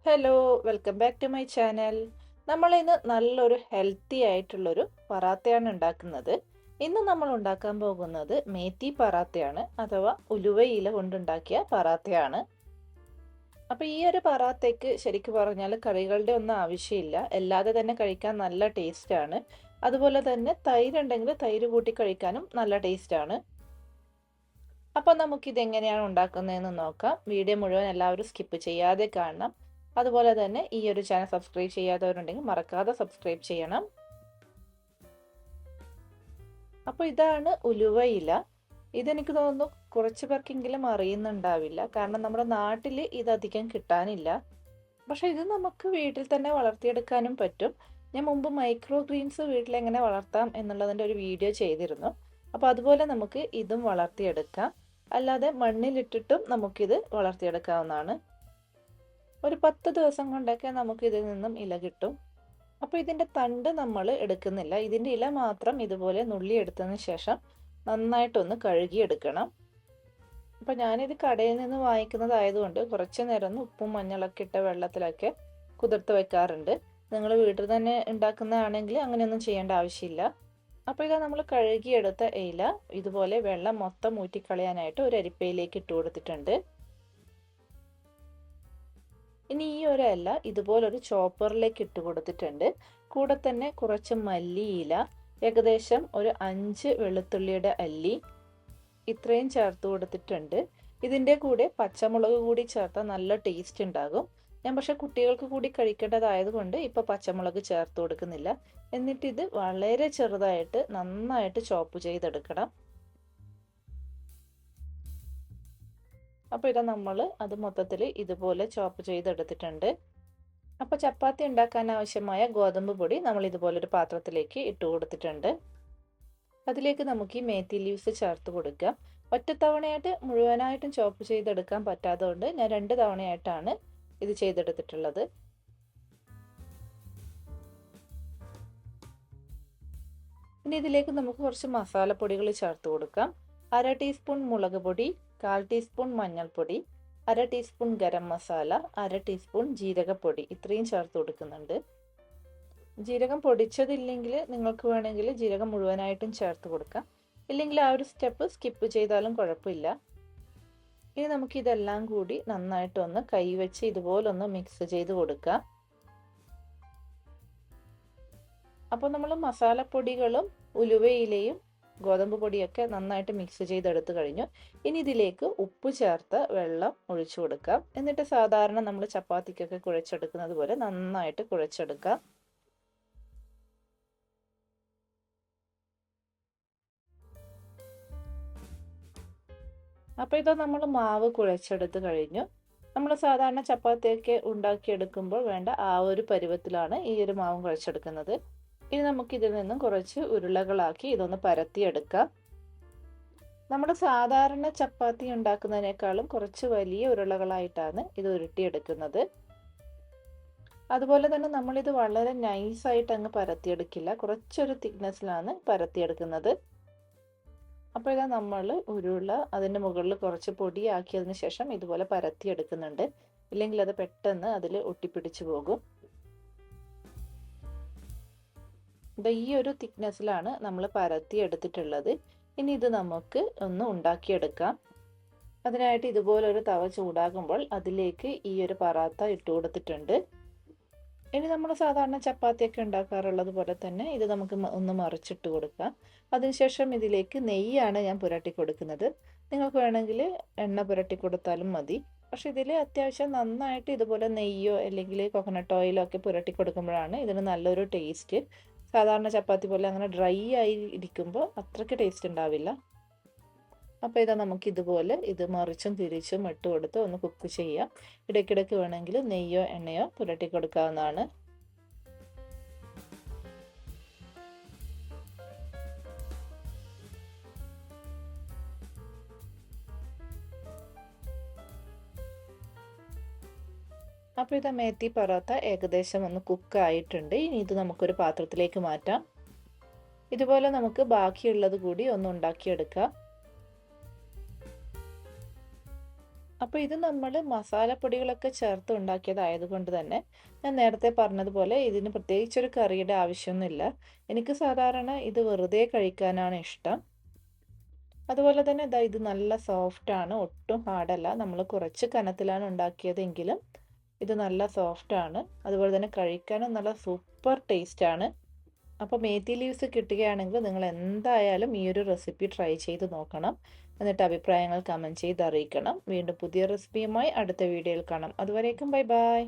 Hello, welcome back to my channel. നമ്മൾ ഇന്ന് നല്ലൊരു ഹെൽത്തി ആയിട്ടുള്ളൊരു പറാത്തയാണ് ഉണ്ടാക്കുന്നത്. ഇന്ന് നമ്മൾ ഉണ്ടാക്കാൻ പോകുന്നത് മേത്തി പറാത്തയാണ്, അഥവാ ഉലുവയില കൊണ്ടുണ്ടാക്കിയ പറാത്തയാണ്. അപ്പോൾ ഈ ഒരു പറാത്തയ്ക്ക് ശരിക്കും പറഞ്ഞാൽ കറികളുടെ ഒന്നും ആവശ്യമില്ല, അല്ലാതെ തന്നെ കഴിക്കാൻ നല്ല ടേസ്റ്റാണ്. അതുപോലെ തന്നെ തൈര് ഉണ്ടെങ്കിൽ തൈര് കൂട്ടി കഴിക്കാനും നല്ല ടേസ്റ്റാണ്. അപ്പോൾ നമുക്കിതെങ്ങനെയാണ് ഉണ്ടാക്കുന്നതെന്ന് നോക്കാം. വീഡിയോ മുഴുവൻ എല്ലാവരും സ്കിപ്പ് ചെയ്യാതെ കാണണം. അതുപോലെ തന്നെ ഈ ഒരു ചാനൽ സബ്സ്ക്രൈബ് ചെയ്യാത്തവരുണ്ടെങ്കിൽ മറക്കാതെ സബ്സ്ക്രൈബ് ചെയ്യണം. അപ്പോൾ ഇതാണ് ഉലുവയില. ഇതെനിക്ക് തോന്നുന്നു കുറച്ച് പേർക്കെങ്കിലും അറിയുന്നുണ്ടാവില്ല, കാരണം നമ്മുടെ നാട്ടിൽ ഇതധികം കിട്ടാനില്ല. പക്ഷെ ഇത് നമുക്ക് വീട്ടിൽ തന്നെ വളർത്തിയെടുക്കാനും പറ്റും. ഞാൻ മുമ്പ് മൈക്രോ ഗ്രീൻസ് വീട്ടിൽ എങ്ങനെ വളർത്താം എന്നുള്ളതിൻ്റെ ഒരു വീഡിയോ ചെയ്തിരുന്നു. അപ്പോൾ അതുപോലെ നമുക്ക് ഇതും വളർത്തിയെടുക്കാം. അല്ലാതെ മണ്ണിലിട്ടിട്ടും നമുക്കിത് വളർത്തിയെടുക്കാവുന്നതാണ്. ഒരു 10 ദിവസം കൊണ്ടൊക്കെ നമുക്ക് ഇതിൽ നിന്നും ഇല കിട്ടും. അപ്പോൾ ഇതിൻ്റെ തണ്ട് നമ്മൾ എടുക്കുന്നില്ല, ഇതിൻ്റെ ഇല മാത്രം ഇതുപോലെ നുള്ളി എടുത്തതിന് ശേഷം നന്നായിട്ടൊന്ന് കഴുകിയെടുക്കണം. അപ്പോൾ ഞാനിത് കടയിൽ നിന്ന് വാങ്ങിക്കുന്നതായതുകൊണ്ട് കുറച്ച് നേരം ഉപ്പും മഞ്ഞളൊക്കെ ഇട്ട വെള്ളത്തിലൊക്കെ കുതിർത്ത് വെക്കാറുണ്ട്. നിങ്ങൾ വീട്ടിൽ തന്നെ ഉണ്ടാക്കുന്നതാണെങ്കിൽ അങ്ങനെയൊന്നും ചെയ്യേണ്ട ആവശ്യമില്ല. അപ്പോൾ ഇതാ നമ്മൾ കഴുകിയെടുത്ത ഇല ഇതുപോലെ വെള്ളം മൊത്തം ഊറ്റിക്കളയാനായിട്ട് ഒരു അരിപ്പയിലേക്ക് ഇട്ട് കൊടുത്തിട്ടുണ്ട്. ഇനി ഈ ഒരു ഇല ഇതുപോലൊരു ചോപ്പറിലേക്ക് ഇട്ട് കൊടുത്തിട്ടുണ്ട്. കൂടെ തന്നെ കുറച്ച് മല്ലിയില, ഏകദേശം ഒരു 5 വെളുത്തുള്ളിയുടെ അല്ലി, ഇത്രയും ചേർത്ത് കൊടുത്തിട്ടുണ്ട്. ഇതിൻ്റെ കൂടെ പച്ചമുളക് കൂടി ചേർത്താൽ നല്ല ടേസ്റ്റ് ഉണ്ടാകും. ഞാൻ പക്ഷെ കുട്ടികൾക്ക് കൂടി കഴിക്കേണ്ടതായതുകൊണ്ട് ഇപ്പോൾ പച്ചമുളക് ചേർത്ത് കൊടുക്കുന്നില്ല. എന്നിട്ട് ഇത് വളരെ ചെറുതായിട്ട് നന്നായിട്ട് ചോപ്പ് ചെയ്തെടുക്കണം. അപ്പോൾ ഇതാ നമ്മൾ അത് മൊത്തത്തിൽ ഇതുപോലെ ചോപ്പ് ചെയ്തെടുത്തിട്ടുണ്ട്. അപ്പോൾ ചപ്പാത്തി ഉണ്ടാക്കാൻ ആവശ്യമായ ഗോതമ്പ് പൊടി നമ്മൾ ഇതുപോലൊരു പാത്രത്തിലേക്ക് ഇട്ട് കൊടുത്തിട്ടുണ്ട്. അതിലേക്ക് നമുക്ക് ഈ മേത്തി ലീവ്സ് ചേർത്ത് കൊടുക്കാം. ഒറ്റത്തവണയായിട്ട് മുഴുവനായിട്ടും ചോപ്പ് ചെയ്തെടുക്കാൻ പറ്റാത്തതുകൊണ്ട് ഞാൻ 2 തവണയായിട്ടാണ് ഇത് ചെയ്തെടുത്തിട്ടുള്ളത്. ഇനി ഇതിലേക്ക് നമുക്ക് കുറച്ച് മസാലപ്പൊടികൾ ചേർത്ത് കൊടുക്കാം. 1/2 ടീസ്പൂൺ മുളക് പൊടി, 1/4 ടീസ്പൂൺ മഞ്ഞൾപ്പൊടി, 1/2 ടീസ്പൂൺ ഗരം മസാല, 1/2 ടീസ്പൂൺ ജീരകപ്പൊടി, ഇത്രയും ചേർത്ത് കൊടുക്കുന്നുണ്ട്. ജീരകം പൊടിച്ചതില്ലെങ്കിൽ നിങ്ങൾക്ക് വേണമെങ്കിൽ ജീരകം മുഴുവനായിട്ടും ചേർത്ത് കൊടുക്കാം. ഇല്ലെങ്കിൽ ആ ഒരു സ്റ്റെപ്പ് സ്കിപ്പ് ചെയ്താലും കുഴപ്പമില്ല. ഇനി നമുക്കിതെല്ലാം കൂടി നന്നായിട്ടൊന്ന് കൈവച്ച് ഇതുപോലൊന്ന് മിക്സ് ചെയ്ത് കൊടുക്കാം. അപ്പോൾ നമ്മൾ മസാലപ്പൊടികളും ഉലുവയിലയും ഗോതമ്പ് പൊടിയൊക്കെ നന്നായിട്ട് മിക്സ് ചെയ്തെടുത്ത് കഴിഞ്ഞു. ഇനി ഇതിലേക്ക് ഉപ്പ് ചേർത്ത് വെള്ളം ഒഴിച്ചു കൊടുക്കാം. എന്നിട്ട് സാധാരണ നമ്മൾ ചപ്പാത്തിക്കൊക്കെ കുഴച്ചെടുക്കുന്നത് പോലെ നന്നായിട്ട് കുഴച്ചെടുക്കാം. അപ്പോൾ ഇത് നമ്മൾ മാവ് കുഴച്ചെടുത്ത് കഴിഞ്ഞു. നമ്മൾ സാധാരണ ചപ്പാത്തിയൊക്കെ ഉണ്ടാക്കിയെടുക്കുമ്പോൾ വേണ്ട ആ ഒരു പരുവത്തിലാണ് ഈ ഒരു മാവും കുഴച്ചെടുക്കുന്നത്. ഇനി നമുക്ക് ഇതിൽ നിന്നും കുറച്ച് ഉരുളകളാക്കി ഇതൊന്ന് പരത്തിയെടുക്കാം. നമ്മൾ സാധാരണ ചപ്പാത്തി ഉണ്ടാക്കുന്നതിനേക്കാളും കുറച്ച് വലിയ ഉരുളകളായിട്ടാണ് ഇത് ഉരുട്ടിയെടുക്കുന്നത്. അതുപോലെ തന്നെ നമ്മളിത് വളരെ നൈസായിട്ട് അങ്ങ് പരത്തിയെടുക്കില്ല, കുറച്ചൊരു തിക്നെസ്സിലാണ് പരത്തിയെടുക്കുന്നത്. അപ്പോൾ ഇതാ നമ്മൾ ഉരുള അതിൻ്റെ മുകളിൽ കുറച്ച് പൊടിയാക്കിയതിന് ശേഷം ഇതുപോലെ പരത്തിയെടുക്കുന്നുണ്ട്. ഇല്ലെങ്കിൽ അത് പെട്ടെന്ന് അതിൽ ഒട്ടിപ്പിടിച്ചു പോകും. ഈ ഒരു തിക്നെസ്സിലാണ് നമ്മൾ പരത്തി എടുത്തിട്ടുള്ളത്. ഇനി ഇത് നമുക്ക് ഒന്ന് ഉണ്ടാക്കിയെടുക്കാം. അതിനായിട്ട് ഇതുപോലൊരു തവ ചൂടാകുമ്പോൾ അതിലേക്ക് ഈ ഒരു പറാത്ത ഇട്ട് കൊടുത്തിട്ടുണ്ട്. ഇനി നമ്മൾ സാധാരണ ചപ്പാത്തിയൊക്കെ ഉണ്ടാക്കാറുള്ളത് പോലെ തന്നെ ഇത് നമുക്ക് ഒന്ന് മറിച്ചിട്ട് കൊടുക്കാം. അതിനുശേഷം ഇതിലേക്ക് നെയ്യാണ് ഞാൻ പുരട്ടി കൊടുക്കുന്നത്. നിങ്ങൾക്ക് വേണമെങ്കിൽ എണ്ണ പുരട്ടി കൊടുത്താലും മതി. പക്ഷെ ഇതിൽ അത്യാവശ്യം നന്നായിട്ട് ഇതുപോലെ നെയ്യോ അല്ലെങ്കിൽ കോക്കനട്ട് ഓയിലോ ഒക്കെ പുരട്ടി കൊടുക്കുമ്പോഴാണ് ഇതിന് നല്ലൊരു ടേസ്റ്റ്. സാധാരണ ചപ്പാത്തി പോലെ അങ്ങനെ ഡ്രൈ ആയി ഇരിക്കുമ്പോൾ അത്രയ്ക്ക് ടേസ്റ്റ് ഉണ്ടാവില്ല. അപ്പോൾ ഇതാ നമുക്ക് ഇതുപോലെ ഇത് മറിച്ചും തിരിച്ചും ഇട്ട് കൊടുത്ത് ഒന്ന് കുക്ക് ചെയ്യാം. ഇടയ്ക്കിടയ്ക്ക് വേണമെങ്കിൽ നെയ്യോ എണ്ണയോ പുരട്ടി കൊടുക്കാവുന്നതാണ്. അപ്പോൾ ഇത് മേത്തി പറാത്ത ഏകദേശം ഒന്ന് കുക്കായിട്ടുണ്ട്. ഇനി ഇത് നമുക്കൊരു പാത്രത്തിലേക്ക് മാറ്റാം. ഇതുപോലെ നമുക്ക് ബാക്കിയുള്ളത് കൂടി ഒന്ന് ഉണ്ടാക്കിയെടുക്കാം. അപ്പോൾ ഇത് നമ്മൾ മസാലപ്പൊടികളൊക്കെ ചേർത്ത് ഉണ്ടാക്കിയതായതുകൊണ്ട് തന്നെ ഞാൻ നേരത്തെ പറഞ്ഞതുപോലെ ഇതിന് പ്രത്യേകിച്ചൊരു കറിയുടെ ആവശ്യമൊന്നുമില്ല. എനിക്ക് സാധാരണ ഇത് വെറുതെ കഴിക്കാനാണ് ഇഷ്ടം. അതുപോലെ തന്നെ ദാ ഇത് നല്ല സോഫ്റ്റാണ്, ഒട്ടും ഹാർഡല്ല. നമ്മൾ കുറച്ച് കനത്തിലാണ് ഉണ്ടാക്കിയതെങ്കിലും ഇത് നല്ല സോഫ്റ്റാണ്. അതുപോലെ തന്നെ കഴിക്കാനും നല്ല സൂപ്പർ ടേസ്റ്റാണ്. അപ്പോൾ മേത്തി ലീവ്സ് കിട്ടുകയാണെങ്കിൽ നിങ്ങൾ എന്തായാലും ഈ ഒരു റെസിപ്പി ട്രൈ ചെയ്ത് നോക്കണം. എന്നിട്ട് അഭിപ്രായങ്ങൾ കമൻറ്റ് ചെയ്ത് അറിയിക്കണം. വീണ്ടും പുതിയ റെസിപ്പിയുമായി അടുത്ത വീഡിയോയിൽ കാണാം. അതുവരേക്കും ബൈ ബൈ.